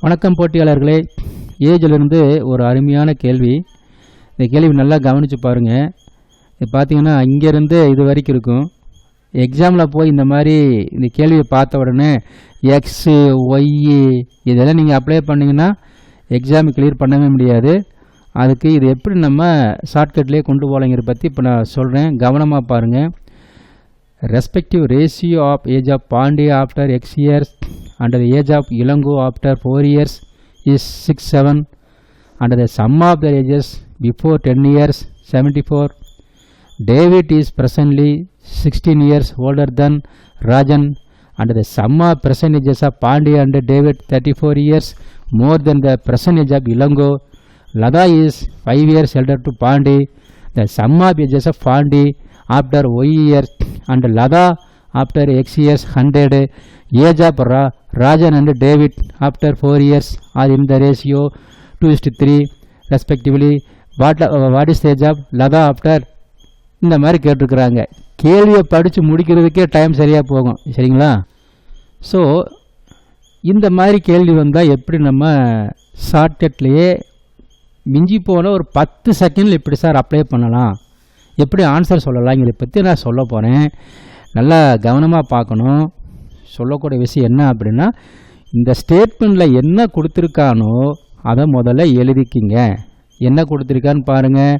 வணக்கம் போட்டியாளர்களே. ஏஜிலிருந்து ஒரு அருமையான கேள்வி. இந்த கேள்வி நல்லா கவனித்து பாருங்கள். இது பார்த்தீங்கன்னா இங்கேருந்து இது வரைக்கும் இருக்கும். எக்ஸாமில் போய் இந்த மாதிரி இந்த கேள்வியை பார்த்த உடனே எக்ஸு ஒய்யு இதெல்லாம் நீங்கள் அப்ளை பண்ணிங்கன்னா எக்ஸாமு கிளியர் பண்ணவே முடியாது. அதுக்கு இது எப்படி நம்ம ஷார்ட்கட்லேயே கொண்டு போகலாங்கிறத பற்றி இப்போ நான் சொல்கிறேன். கவனமாக பாருங்கள். Respective ratio of age of Pandya after x years and the age of Ilango after 4 years is 67 and the sum of their ages before 10 years 74. David is presently 16 years older than Rajan and the sum of present ages of Pandya and David 34 years more than the present age of Ilango. Lada is 5 years elder to Pandi. The sum of ages of Pandi after Y years and Lada after X years 100. Age of Rajan and David after 4 years are in the ratio 2:3 respectively. What is the age of Lada after? இந்த மாதிரி கேட்டிருக்கிறாங்க. கேள்வியை படித்து முடிக்கிறதுக்கே time சரியாக போகும். சரிங்களா? So இந்த மாதிரி கேள்வி வந்தால் எப்படி நம்ம ஷார்ட்கட்லேயே மிஞ்சி போன ஒரு 10 செகண்டில் எப்படி சார் அப்ளை பண்ணலாம், எப்படி ஆன்சர் சொல்லலாம், இதை பற்றி நான் சொல்ல போகிறேன். நல்லா கவனமாக பார்க்கணும். சொல்லக்கூடிய விஷயம் என்ன அப்படின்னா, இந்த ஸ்டேட்மெண்ட்டில் என்ன கொடுத்துருக்கானோ அதை முதல்ல எழுதிக்கிங்க. என்ன கொடுத்துருக்கான்னு பாருங்கள்.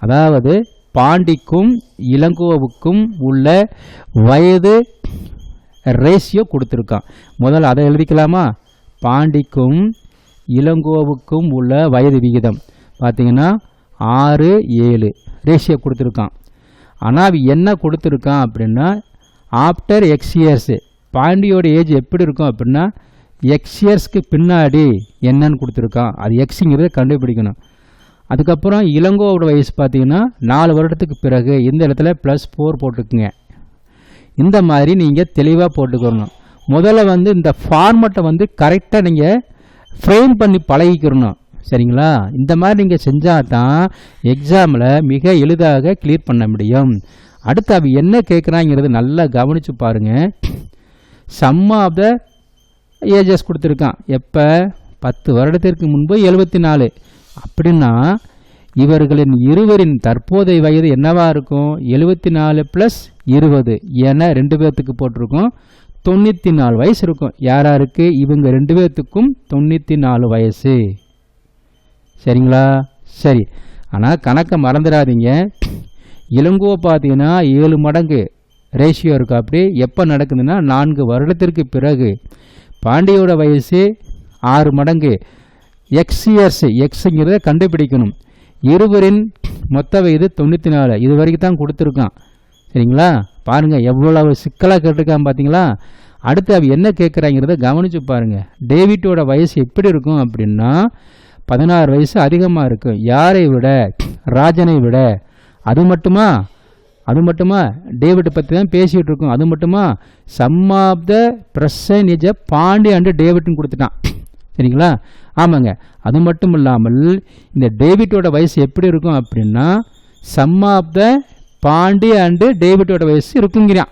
அதாவது பாண்டிக்கும் இளங்கோவுக்கும் உள்ள வயது ரேஷியோ கொடுத்துருக்கான். முதல்ல அதை எழுதிக்கலாமா? பாண்டிக்கும் இளங்கோவுக்கும் உள்ள வயது விகிதம் பார்த்தீங்கன்னா 6:7 ரேஷியோ கொடுத்துருக்கான். ஆனால் என்ன கொடுத்துருக்கான் அப்படின்னா, ஆஃப்டர் எக்ஸ் இயர்ஸு பாண்டியோட ஏஜ் எப்படி இருக்கும் அப்படின்னா எக்ஸ் இயர்ஸ்க்கு பின்னாடி என்னன்னு கொடுத்துருக்கான். அது எக்ஸுங்கிறத கண்டுபிடிக்கணும். அதுக்கப்புறம் இளங்கோவோட வயசு பார்த்தீங்கன்னா 4 வருடத்துக்கு பிறகு இந்த இடத்துல +4 போட்டுக்குங்க. இந்த மாதிரி நீங்கள் தெளிவாக போட்டுக்கணும். முதல்ல இந்த ஃபார்மெட்டை கரெக்டாக நீங்கள் ஃப்ரேம் பண்ணி பழகிக்கிறணும். சரிங்களா? இந்த மாதிரி நீங்கள் செஞ்சால் தான் எக்ஸாமில் மிக எளிதாக கிளியர் பண்ண முடியும். அடுத்து அவ என்ன கேட்குறாங்கிறது நல்லா கவனித்து பாருங்கள். சம் ஆஃப் த ஏஜஸ் கொடுத்துருக்கான். எப்போ? 10 வருடத்திற்கு முன்பு 74. அப்படின்னா இவர்களின் இருவரின் தற்போதைய வயது என்னவா இருக்கும்? 74 + 20 என 2 பேர்த்துக்கு போட்டிருக்கோம். 94 வயசு இருக்கும். யாராருக்கு? இவங்க 2 பேர்த்துக்கும் 94 வயசு. சரிங்களா? சரி. ஆனால் கணக்கை மறந்துடாதீங்க. இளங்கோ பார்த்தீங்கன்னா 7 மடங்கு ரேஷியோ இருக்குது. அப்படி எப்போ நடக்குதுன்னா 4 வருடத்திற்கு பிறகு. பாண்டியோட வயசு 6 மடங்கு. எக்ஸ் இயர்ஸ் எக்ஸுங்கிறத கண்டுபிடிக்கணும். இருவரின் மொத்த வயது 94. இது வரைக்கும் தான் கொடுத்துருக்கான். சரிங்களா? பாருங்கள் எவ்வளவு சிக்கலாக கேட்டிருக்கான் பார்த்தீங்களா? அடுத்து அவ என்ன கேட்குறாங்கிறத கவனித்து பாருங்கள். டேவிட்டோட வயசு எப்படி இருக்கும் அப்படின்னா 16 வயசு அதிகமாக இருக்கும். யாரை விட? ராஜனை விட. அது மட்டுமா டேவிட் பற்றி தான் பேசிகிட்டு இருக்கோம். அது மட்டுமா? Sum of the percentage Pandi and டேவிட்னு கொடுத்துட்டான். சரிங்களா? ஆமாங்க. அது மட்டும் இல்லாமல் இந்த டேவிட்டோட வயசு எப்படி இருக்கும் அப்படின்னா sum of the Pandi and டேவிட்டோட வயசு இருக்குங்கிறான்.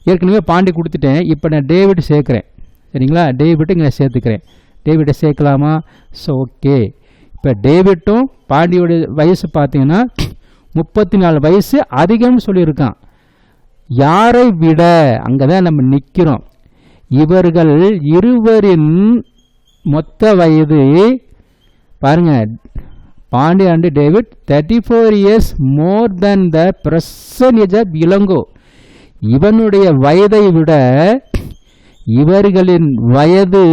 ஏற்கனவே பாண்டி கொடுத்துட்டேன். இப்போ நான் டேவிட் சேர்க்குறேன். சரிங்களா? டேவிட்டு இங்கே சேர்த்துக்கிறேன். டேவிட்டை சேர்க்கலாமா? So okay. இப்போ டேவிட்டும் பாண்டியோட வயசு பார்த்தீங்கன்னா 34 வயசு அதிகம்னு சொல்லியிருக்கான். யாரை விட? அங்கே தான் நம்ம நிற்கிறோம். இவர்கள் இருவரின் மொத்த வயது பாருங்க. Pandi and David 34 years more than the percentage of Ilango. இவனுடைய வயதை விட இவர்களின் வயது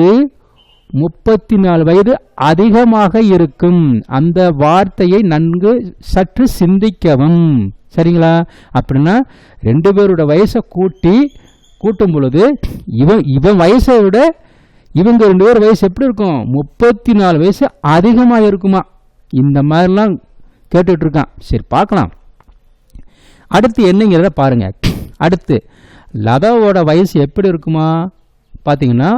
34 வயது அதிகமாக இருக்கும். அந்த வார்த்தையை நன்கு சற்று சிந்திக்கவும். சரிங்களா? அப்படின்னா 2 பேரோட வயசை கூட்டும் பொழுது இவன் வயசை விட இவங்க 2 பேர் வயசு எப்படி இருக்கும்? 34 வயசு அதிகமாக இருக்குமா? இந்த மாதிரிலாம் கேட்டுட்ருக்கான். சரி, பார்க்கலாம். அடுத்து என்னங்கிறத பாருங்க. அடுத்து லதாவோட வயசு எப்படி இருக்குமா? பார்த்தீங்கன்னா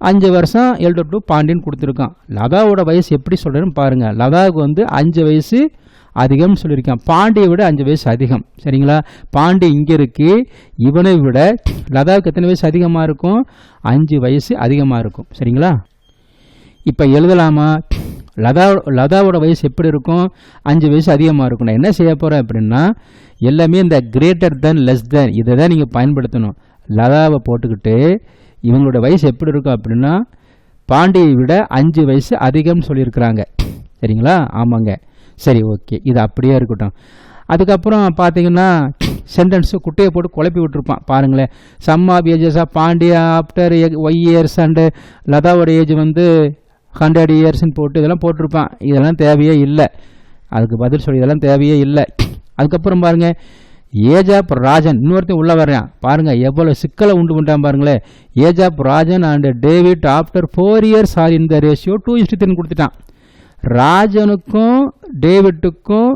5 வருஷம் எல்டர் டு பாண்டியன் கொடுத்துருக்கான். லதாவோட வயசு எப்படி சொல்கிறேன்னு பாருங்கள். லதாவுக்கு 5 வயசு அதிகம்னு சொல்லியிருக்கான். பாண்டியை விட 5 வயசு அதிகம். சரிங்களா? பாண்டி இங்கே இருக்கு. இவனை விட லதாவுக்கு எத்தனை வயசு அதிகமாக இருக்கும்? 5 வயசு அதிகமாக இருக்கும். சரிங்களா? இப்போ எழுதலாமா? லதாவோட வயசு எப்படி இருக்கும்? 5 வயசு அதிகமாக இருக்கும். நான் என்ன செய்ய போகிறேன் அப்படின்னா, எல்லாமே இந்த கிரேட்டர் தென் லெஸ் தென் இதை தான் நீங்கள் பயன்படுத்தணும். லதாவை போட்டுக்கிட்டு இவங்களோட வயசு எப்படி இருக்கும் அப்படின்னா, பாண்டியை விட 5 வயசு அதிகம்னு சொல்லியிருக்கிறாங்க. சரிங்களா? ஆமாங்க. சரி, ஓகே, இது அப்படியே இருக்கட்டும். அதுக்கப்புறம் பார்த்தீங்கன்னா சென்டென்ஸு குட்டையை போட்டு குழப்பி விட்டுருப்பான் பாருங்களேன். Sum of ages of Pandya after y years and லதாவோட ஏஜ் வந்து 100 இயர்ஸ்ன்னு போட்டு இதெல்லாம் போட்டிருப்பான். இதெல்லாம் தேவையே இல்லை. அதுக்கு பதில் சொல்லி இதெல்லாம் தேவையே இல்லை. அதுக்கப்புறம் பாருங்கள், ஏஜ் ஆஃப் ராஜன் இன்னொருத்தையும் உள்ளே வர்றான். பாருங்கள் எவ்வளோ சிக்கலை உண்டு பண்ணுறான் பாருங்களேன். Age of Rajan and David after 4 years are in the ratio 2:3 கொடுத்துட்டான். ராஜனுக்கும் டேவிட்டுக்கும்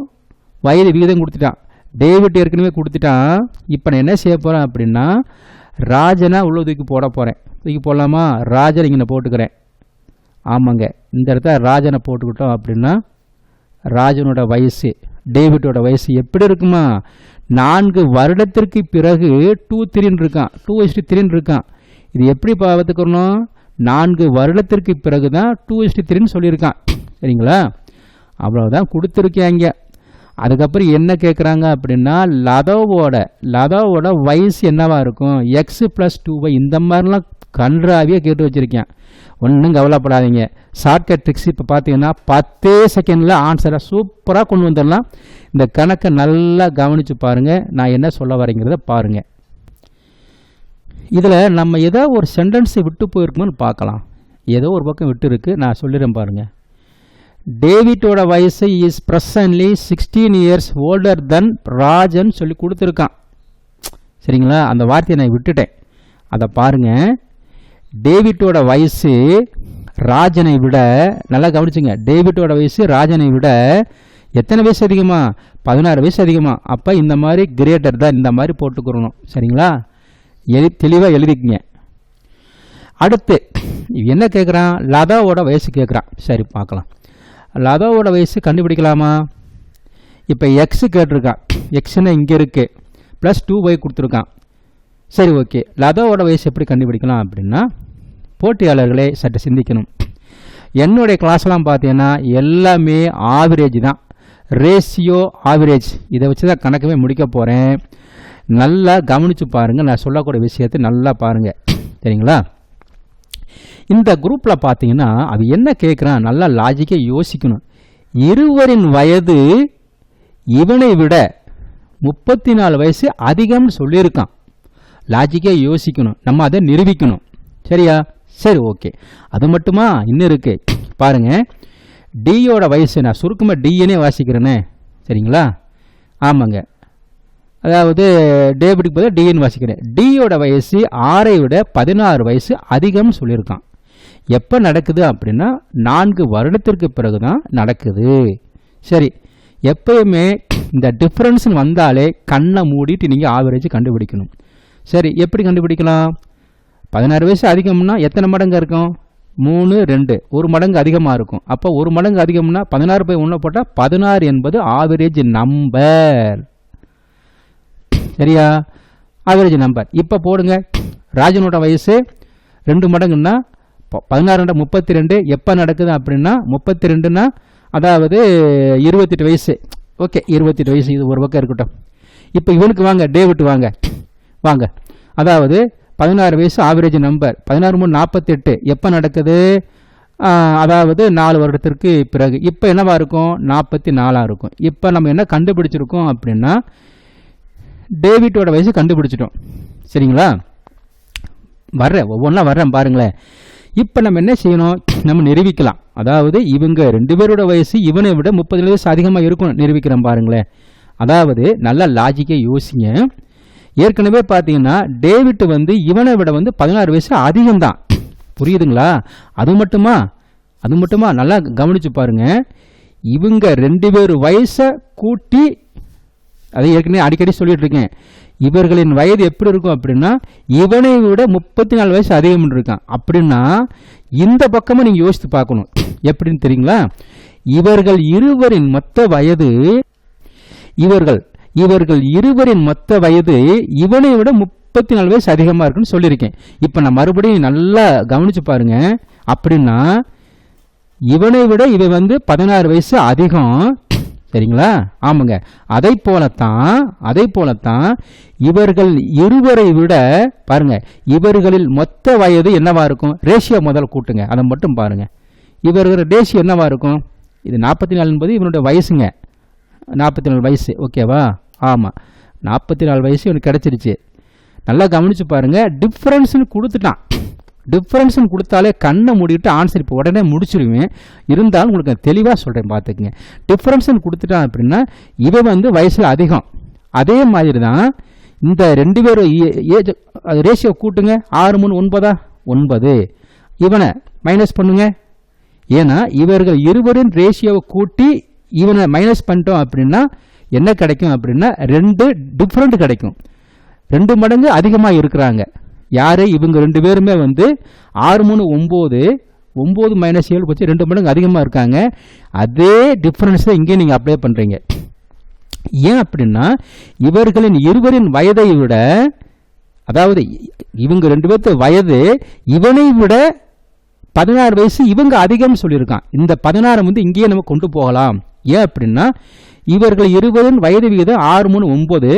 வயது விகிதம் கொடுத்துட்டான். டேவிட் ஏற்கனவே கொடுத்துட்டான். இப்போ நான் என்ன செய்ய போகிறேன் அப்படின்னா, ராஜனை உள்ள தூக்கி போட போகிறேன். தூக்கி போடலாமா? ராஜனை இங்கே போட்டுக்கிறேன். ஆமாங்க, இந்த இடத்துல ராஜனை போட்டுக்கிட்டோம் அப்படின்னா ராஜனோட வயசு டேவிட்டோட வயசு எப்படி இருக்குமா? 4 வருடத்திற்கு பிறகு 2:3 இருக்கான், 2:3 இருக்கான். இது எப்படி பார்த்துக்கணும்? 4 வருடத்திற்கு பிறகு தான் 2:3 சொல்லியிருக்கான். சரிங்களா? அவ்வளோதான் கொடுத்துருக்காங்க. அதுக்கப்புறம் என்ன கேட்குறாங்க அப்படின்னா, லதாவோட வயசு என்னவா இருக்கும்? x+2y இந்த மாதிரிலாம் கன்றாவியே கேட்டு வச்சுருக்கேன். ஒன்றும் கவலைப்படாதீங்க. ஷார்ட்கட் ட்ரிக்ஸ் இப்போ பார்த்தீங்கன்னா 10 செகண்டில் ஆன்சரை சூப்பராக கொண்டு வந்துடலாம். இந்த கணக்கை நல்லா கவனித்து பாருங்கள். நான் என்ன சொல்ல வரேங்கிறத பாருங்கள். இதில் நம்ம ஏதோ ஒரு சென்டென்ஸை விட்டு போயிருக்குமோன்னு பார்க்கலாம். ஏதோ ஒரு பக்கம் விட்டு இருக்குது, நான் சொல்லிடுறேன் பாருங்கள். டேவிட்டோட வயசு இஸ் ப்ரெசன்ட்லி 16 இயர்ஸ் ஓல்டர் தென் ராஜன் சொல்லி கொடுத்துருக்கான். சரிங்களா? அந்த வார்த்தையை நான் விட்டுட்டேன். அதை பாருங்கள். டேவிட்டோட வயசு ராஜனை விட, நல்லா கவனிச்சுங்க, டேவிட்டோட வயசு ராஜனை விட எத்தனை வயசு அதிகமா? 16 வயசு அதிகமா. அப்போ இந்த மாதிரி கிரேட்டர் தான் இந்த மாதிரி போட்டுக்கிறணும். சரிங்களா? தெளிவாக எழுதிக்கங்க. அடுத்து என்ன கேட்குறான்? லதாவோட வயசு கேட்குறான். சரி, பார்க்கலாம். லதாவோட வயசு கண்டுபிடிக்கலாமா? இப்போ எக்ஸு கேட்டிருக்கான். எக்ஸ்ன்னு இங்கே இருக்குது, +2y கொடுத்துருக்கான். சரி, ஓகே. லதாவோட வயசு எப்படி கண்டுபிடிக்கலாம் அப்படின்னா, போட்டியாளர்களே சற்று சிந்திக்கணும். என்னுடைய கிளாஸ்லாம் பார்த்தீங்கன்னா எல்லாமே ஆவரேஜ் தான், ரேஷியோ ஆவரேஜ். இதை வச்சு தான் கணக்கவே முடிக்க போகிறேன். நல்லா கவனித்து பாருங்கள். நான் சொல்லக்கூடிய விஷயத்தை நல்லா பாருங்கள். சரிங்களா? இந்த குரூப்பில் பார்த்தீங்கன்னா அது என்ன கேட்குறான், நல்லா லாஜிக்காக யோசிக்கணும். இருவரின் வயது இவனை விட 34 வயசு அதிகம்னு சொல்லியிருக்கான். லாஜிக்காக யோசிக்கணும், நம்ம அதை நிரூபிக்கணும். சரியா? சரி, ஓகே. அது மட்டுமா? இன்னும் இருக்கு பாருங்கள். டியோட வயசு நான் சுருக்கமாக டிஎனே வாசிக்கிறேனே. சரிங்களா? ஆமாங்க, அதாவது டேவிட்டுக்கு பதிலாக டிஎன் வாசிக்கிறேன். டியோட வயசு 6ஐ விட 16 வயசு அதிகம்னு சொல்லியிருக்கான். எப்போ நடக்குது அப்படின்னா 4 வருடத்திற்கு பிறகு தான் நடக்குது. சரி, எப்பயுமே இந்த டிஃப்ரென்ஸ்னு வந்தாலே கண்ணை மூடிட்டு நீங்கள் ஆவரேஜ் கண்டுபிடிக்கணும். சரி, எப்படி கண்டுபிடிக்கலாம்? 16 வயசு அதிகம்னா எத்தனை மடங்கு இருக்கும்? 3, 2, 1 மடங்கு அதிகமாக இருக்கும். அப்போ 1 மடங்கு அதிகம்னா 16/1 போட்டால் 16 என்பது ஆவரேஜ் நம்பர். சரியா? Average number. இப்போ போடுங்க. ராஜனோட வயசு 2 மடங்குன்னா 16 32. எப்போ நடக்குது அப்படின்னா 32னா அதாவது 28 வயசு. ஓகே, 28 வயசு. இது ஒரு பக்கம் இருக்கட்டும். இப்போ இவனுக்கு வாங்க, டேவிட் வாங்க வாங்க. அதாவது 16 வயசு ஆவரேஜ் நம்பர். 16 3 48. எப்போ நடக்குது? அதாவது 4 வருடத்திற்கு பிறகு. இப்போ என்னவா இருக்கும்? 44 இருக்கும். இப்போ நம்ம என்ன கண்டுபிடிச்சிருக்கோம் அப்படின்னா டேவிட்டோட வயசு கண்டுபிடிச்சிட்டோம். சரிங்களா? வர்றேன், ஒவ்வொன்றா வர்றேன் பாருங்களேன். இப்போ நம்ம என்ன செய்யணும்? நம்ம நிரூபிக்கலாம். அதாவது இவங்க 2 பேரோட வயசு இவனை விட 30 வயசு அதிகமாக இருக்கும் நிரூபிக்கிறோம் பாருங்களேன். அதாவது நல்லா லாஜிக்காக யோசிங்க. ஏற்கனவே பார்த்தீங்கன்னா டேவிட் வந்து இவனை விட 16 வயசு அதிகம்தான். புரியுதுங்களா? அது மட்டுமா நல்லா கவனிச்சு பாருங்க. இவங்க 2 பேர் வயசை கூட்டி, அதை ஏற்கனவே அடிக்கடி சொல்லிட்டு இருக்கேன், இவர்களின் வயது எப்படி இருக்கும் அப்படின்னா இவனை விட 34 வயசு அதிகம் இருக்கான். அப்படின்னா இந்த பக்கமும் நீங்க யோசித்து பார்க்கணும். எப்படின்னு தெரியுங்களா? இவர்கள் இருவரின் மொத்த வயது இவனை விட 34 வயசு அதிகமாக இருக்குன்னு சொல்லியிருக்கேன். இப்போ நான் மறுபடியும் நல்லா கவனிச்சு பாருங்க. அப்படின்னா இவனை விட இவன் வந்து 16 வயசு அதிகம். சரிங்களா? ஆமாங்க. அதை போலத்தான் இவர்கள் இருவரை விட பாருங்க, இவர்களில் மொத்த வயது என்னவா இருக்கும்? ரேஷியோ முதல்ல கூட்டுங்க, அதை மட்டும் பாருங்க. இவர்கள் ரேஷியோ என்னவா இருக்கும்? இது 44 என்பது இவனுடைய வயசுங்க. 44 வயசு. ஓகேவா? ஆமாம், 44 வயசு இவனுக்கு கிடச்சிருச்சு. நல்லா கவனித்து பாருங்கள். டிஃப்ரென்ஸ்னு கொடுத்துட்டான். டிஃப்ரென்ஸ்னு கொடுத்தாலே கண்ணை மூடிட்டு ஆன்சர் இப்போ உடனே முடிச்சிருவேன். இருந்தாலும் உங்களுக்கு தெளிவாக சொல்கிறேன், பார்த்துக்குங்க. டிஃப்ரென்ஸ்னு கொடுத்துட்டான் அப்படின்னா இவன் வந்து வயசில் அதிகம். அதே மாதிரி தான் இந்த 2 பேரும் ஏஜ் ரேஷியோ கூட்டுங்க. 6 3 9. இவனை மைனஸ் பண்ணுங்க. ஏன்னா இவர்கள் இருவரின் ரேஷியோவை கூட்டி இவனை மைனஸ் பண்ணிட்டோம் அப்படின்னா என்ன கிடைக்கும் அப்படின்னா 2 டிஃப்ரெண்ட் கிடைக்கும். 2 மடங்கு அதிகமாக இருக்கிறாங்க. யார்? இவங்க 2 பேருமே வந்து 6 3 9. 9 மைனஸ் 7 போச்சு, 2 மடங்கு அதிகமாக இருக்காங்க. அதே டிஃப்ரென்ஸ் தான் இங்கே நீங்கள் அப்ளை பண்ணுறீங்க. ஏன் அப்படின்னா இவர்களின் இருவரின் வயதை விட, அதாவது இவங்க 2 பேர்த்து வயது இவனை விட 16 வயசு இவங்க அதிகம்னு சொல்லியிருக்கான். இந்த 16 வந்து இங்கேயே நம்ம கொண்டு போகலாம். ஏன் அப்படின்னா இவர்கள் இருவரின் வயது விகிதம் 6 3 9,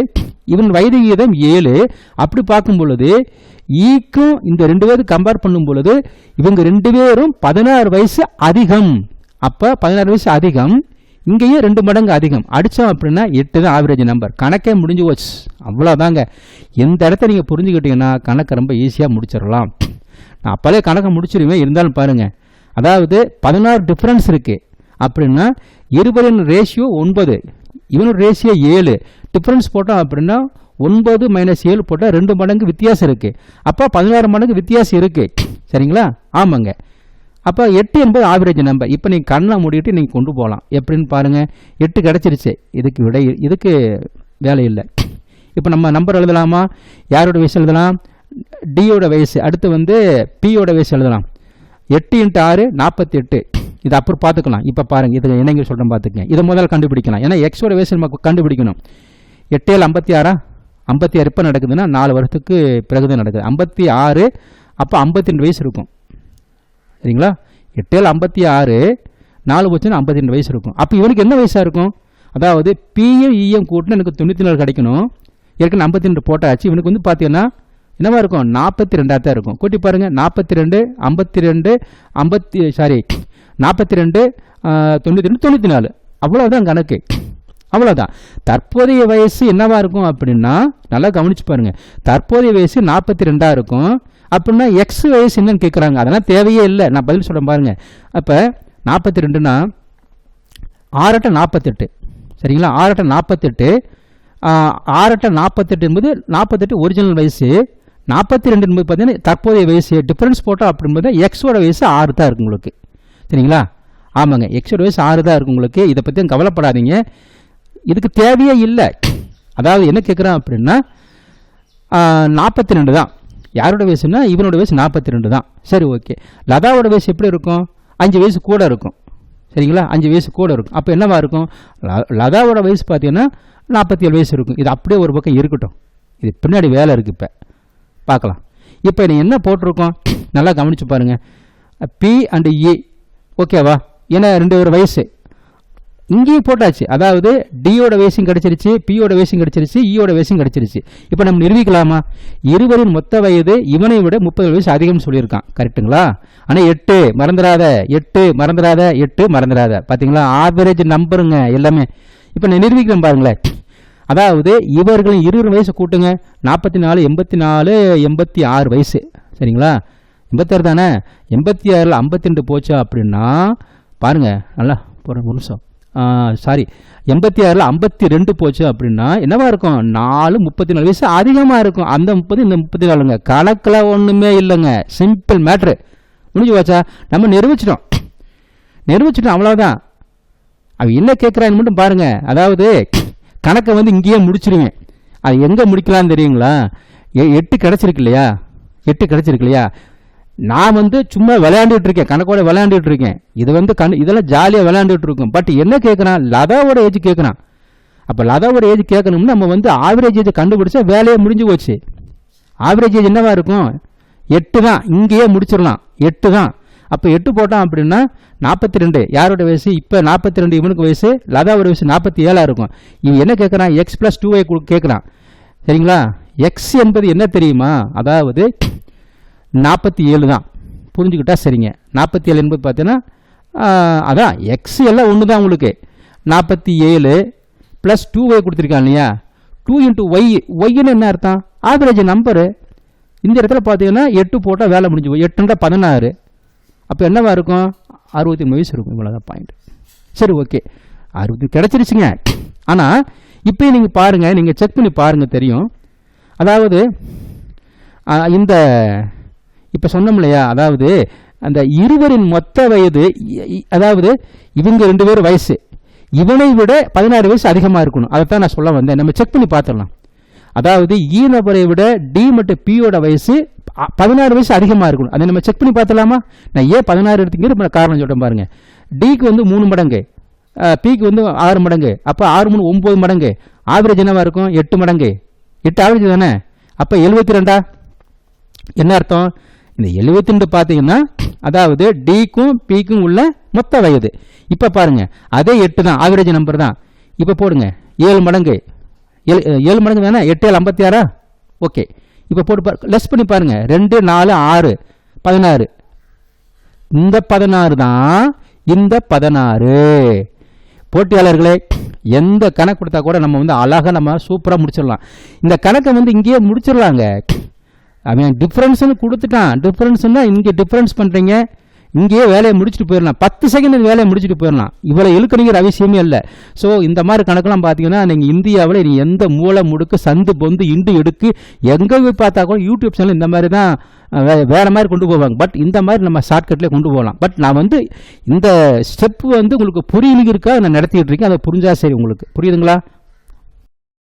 இவன் வயது விகிதம் 7. அப்படி பார்க்கும் பொழுது ஈக்கும் இந்த 2 பேரும் கம்பேர் பண்ணும் பொழுது இவங்க 2 பேரும் 16 வயசு அதிகம். அப்போ 16 வயசு அதிகம், இங்கேயே 2 மடங்கு அதிகம். அடித்தோம் அப்படின்னா 8 தான் ஆவரேஜ் நம்பர். கணக்கே முடிஞ்சு போச்சு. அவ்வளோதாங்க. இந்த இடத்த நீங்கள் புரிஞ்சுக்கிட்டீங்கன்னா கணக்கை ரொம்ப ஈஸியாக முடிச்சிடலாம். நான் அப்போலே கணக்கை முடிச்சிருவேன். இருந்தாலும் பாருங்கள், அதாவது 16 டிஃப்ரென்ஸ் இருக்குது அப்படின்னா இருவரின் ரேஷியோ 9, இவனோட ரேஷியோ 7. டிஃப்ரென்ஸ் போட்டோம் அப்படின்னா 9 மைனஸ் 7 போட்டால் 2 மடங்கு வித்தியாசம் இருக்குது. அப்போ 16 மடங்கு வித்தியாசம் இருக்குது. சரிங்களா? ஆமாங்க. அப்போ 8 என்பது ஆவரேஜ் நம்பர். இப்போ நீங்கள் கண்ணை மூடிட்டு நீங்கள் கொண்டு போகலாம். எப்படின்னு பாருங்கள். 8 கிடச்சிருச்சு. இதுக்கு வேலை இல்லை. இப்போ நம்ம நம்பர் எழுதலாமா? யாரோட வயசு எழுதலாம்? டியோட வயசு. அடுத்து வந்து பியோட வயசு எழுதலாம். 8 × 6 48. இது அப்புறம் பார்த்துக்கலாம். இப்போ பாருங்கள், இதுக்கு என்னங்க சொல்கிறேன் பார்த்துக்கங்க. இதை முதல்ல கண்டுபிடிக்கலாம். ஏன்னா எக்ஸோட வயசு நம்ம கண்டுபிடிக்கணும். 8 7 56. 56 எப்போ நடக்குதுன்னா 4 வருஷத்துக்கு பிறகு தான் நடக்குது. 56 அப்போ 52 வயசு இருக்கும். சரிங்களா? 8 7 56, 4 போச்சுன்னா 52 வயசு இருக்கும். அப்போ இவனுக்கு என்ன வயசாக இருக்கும்? அதாவது பியும் இயும் கூட்டினா எனக்கு 94 கிடைக்கணும். ஏற்கனவே 52 போட்டாச்சு. இவனுக்கு வந்து பார்த்தீங்கன்னா என்னவா இருக்கும்? 42 தான் இருக்கும். கூட்டி பாருங்கள். 42 52 42 92 94. அவ்வளோதான் கணக்கு. அவ்வளோதான். தற்போதைய வயசு என்னவா இருக்கும் அப்படின்னா நல்லா கவனிச்சு பாருங்க. தற்போதைய வயசு 42 இருக்கும். அப்படின்னா எக்ஸ் வயசு என்னன்னு கேட்குறாங்க. அதெல்லாம் தேவையே இல்லை. நான் பதில் சொல்கிறேன் பாருங்க. அப்போ 42னா 6 × 48. சரிங்களா? 6 × 48. 6 × 48 என்பது 48 ஒரிஜினல் வயசு. 42 என்பது பார்த்தீங்கன்னா தற்போதைய வயசு. டிஃப்ரென்ஸ் போட்டோம் அப்படின்போது எக்ஸோட வயசு 6 தான் இருக்கு உங்களுக்கு. சரிங்களா? ஆமாங்க. எக்ஸோட வயசு 6 தான் இருக்கு உங்களுக்கு. இதை பற்றியும் கவலைப்படாதீங்க. இதுக்கு தேவையே இல்லை. அதாவது என்ன கேட்குறான் அப்படின்னா 42 தான். யாரோட வயசுன்னா இவனோட வயசு 42 தான். சரி, ஓகே. லதாவோட வயசு எப்படி இருக்கும்? 5 வயசு கூட இருக்கும். சரிங்களா? 5 வயசு கூட இருக்கும். அப்போ என்னவா இருக்கும்? லதாவோட வயசு பார்த்தீங்கன்னா 47 வயசு இருக்கும். இது அப்படியே ஒரு பக்கம் இருக்கட்டும். இது பின்னாடி வேலை இருக்குது. இப்போ பார்க்கலாம். இப்போ நீ என்ன போட்டிருக்கோம் நல்லா கவனித்து பாருங்கள். பி அண்ட் இ. ஓகேவா? ஏன்னா 2 பேர் வயசு இங்கேயும் போட்டாச்சு. அதாவது டியோட வயசும் கிடச்சிருச்சு, பியோட வயசும் கிடச்சிருச்சு, இயோட வயசும் கிடச்சிருச்சு. இப்போ நம்ம நிரூபிக்கலாமா? இருவரின் மொத்த வயது இவனை விட 30 வயசு அதிகம்னு சொல்லியிருக்கான். கரெக்டுங்களா? ஆனால் 8 மறந்துடாத, 8 மறந்துடாத, 8 மறந்துடாத. பார்த்தீங்களா? ஆவரேஜ் நம்பருங்க எல்லாமே. இப்போ நான் நிரூபிக்கிறேன் பாருங்களேன். அதாவது இவர்களின் 20 வயசு கூட்டுங்க. 44 84 86 வயசு. சரிங்களா? 86 தானே? 86ல் 52 போச்சா அப்படின்னா பாருங்கள். நல்லா ஒரு நிமிஷம். 86ல் 52 போச்சு அப்படின்னா என்னவா இருக்கும்? 4 34 வயசு அதிகமாக இருக்கும். அந்த 30 இந்த 34ங்க. கணக்கில் ஒன்றுமே இல்லைங்க. Simple matter. முடிஞ்சு போச்சா? நம்ம நிரூபிச்சிட்டோம். அவ்வளோதான். அவன் என்ன கேட்குறான்னு மட்டும் பாருங்கள். அதாவது கணக்கை வந்து இங்கேயே முடிச்சிருவேன். அது எங்கே முடிக்கலான்னு தெரியுங்களா? 8 கிடச்சிருக்கு இல்லையா? 8 கிடச்சிருக்கு இல்லையா? நான் வந்து சும்மா விளையாண்டுட்டு இருக்கேன், கணக்கோட விளையாண்டுட்டு இருக்கேன். இது வந்து இதெல்லாம் ஜாலியாக விளையாண்டுட்டு இருக்கோம். பட் என்ன கேட்குறான்? லதாவோட ஏஜ் கேட்குறான். அப்போ லதாவோட ஏஜ் கேட்கணும்னு நம்ம வந்து ஆவரேஜ் ஏஜ் கண்டுபிடிச்சா வேலையே முடிஞ்சு போச்சு. ஆவரேஜ் ஏஜ் என்னவா இருக்கும்? 8 தான். இங்கேயே முடிச்சிடலாம். 8 தான். அப்போ 8 போட்டோம் அப்படின்னா 42. யாரோட வயசு இப்போ 42, இவனுக்கு வயசு லதாவோட வயசு 47 இருக்கும். இவன் என்ன கேட்குறான், எக்ஸ் ப்ளஸ் 2y கேட்குறான். சரிங்களா? எக்ஸ் என்பது என்ன தெரியுமா, அதாவது 47 தான். புரிஞ்சுக்கிட்டா சரிங்க. 47 என்பது பார்த்தீங்கன்னா அதான் எக்ஸ் எல்லாம் ஒன்று தான் உங்களுக்கு. 47 ப்ளஸ் 2y கொடுத்துருக்கான் இல்லையா, 2 இன்ட்டு ஒய். ஒய்ன்னு என்ன அர்த்தம், ஆவரேஜ் நம்பரு. இந்த இடத்துல பார்த்தீங்கன்னா 8 போட்டால் வேலை முடிஞ்சு போய் 8 16. அப்போ என்னவா இருக்கும், 63 வயசு இருக்கும். இவ்வளோதான் பாயிண்ட். சரி, ஓகே, 60 கிடச்சிருச்சுங்க. ஆனால் இப்போ நீங்கள் பாருங்கள், நீங்கள் செக் பண்ணி பாருங்கள் தெரியும். அதாவது இந்த இப்போ சொன்னோம் இல்லையா, அதாவது அந்த இருவரின் மொத்த வயது, அதாவது இவங்க 2 பேர் வயசு இவனை விட 16 வயசு அதிகமாக இருக்கணும். அதைத்தான் நான் சொல்ல வந்தேன். நம்ம செக் பண்ணி பார்த்துடலாம். அதாவது ஈ நபரை விட டி மற்றும் பியோட வயசு 16 வயசு அதிகமாக இருக்கணும். அதை நம்ம செக் பண்ணி பார்த்துலாமா? நான் ஏன் 16 எடுத்துங்கிற காரணம் சொல்கிறேன் பாருங்கள். டிக்கு வந்து 3 மடங்கு, பிக்கு வந்து 6 மடங்கு. அப்போ 6 3 9 மடங்கு. ஆவரேஜ் என்னவா இருக்கும், 8 மடங்கு. 8 ஆவரேஜ் தானே. அப்போ 72. என்ன அர்த்தம், இந்த 72 பார்த்தீங்கன்னா அதாவது டிக்கும் பிக்கும் உள்ள மொத்த வயது. இப்போ பாருங்க, அதே 8 தான், ஆவரேஜ் நம்பர் தான். இப்போ போடுங்க 7 மடங்கு. 7 மடங்கு தானே, 8 7 56. ஓகே, இப்போ போட்டு லெஸ் பண்ணி பாருங்க. 2 4 6 16. இந்த 16 தான், இந்த 16. போட்டியாளர்களே, எந்த கணக்கு கொடுத்தா கூட நம்ம வந்து அழகாக நம்ம சூப்பராக முடிச்சிடலாம். இந்த கணக்கை வந்து இங்கேயே முடிச்சிடலாங்க. அவன் டிஃப்ரென்ஸ்னு கொடுத்துட்டான். டிஃப்ரென்ஸ்னா இங்கே டிஃப்ரென்ஸ் பண்ணுறீங்க, இங்கேயே வேலையை முடிச்சுட்டு போயிடலாம். 10 செகண்ட் வேலையை முடிச்சுட்டு போயிடலாம். இவ்வளோ இழுக்கணுங்கிற அவசியமே இல்லை. ஸோ இந்த மாதிரி கணக்கெல்லாம் பார்த்தீங்கன்னா நீங்கள் இந்தியாவில் நீ எந்த மூளை முடுக்கு சந்து பொந்து இண்டு எடுக்கு எங்கே போய் பார்த்தா கூட யூடியூப் சேனல் இந்த மாதிரி தான் வேறு மாதிரி கொண்டு போவாங்க. பட் இந்த மாதிரி நம்ம ஷார்ட்கட்லேயே கொண்டு போகலாம். பட் நான் வந்து இந்த ஸ்டெப் வந்து உங்களுக்கு புரியணுங்கிறதுக்காக நான் நடத்திட்டு இருக்கேன். அதை புரிஞ்சா சரி, உங்களுக்கு புரியுதுங்களா?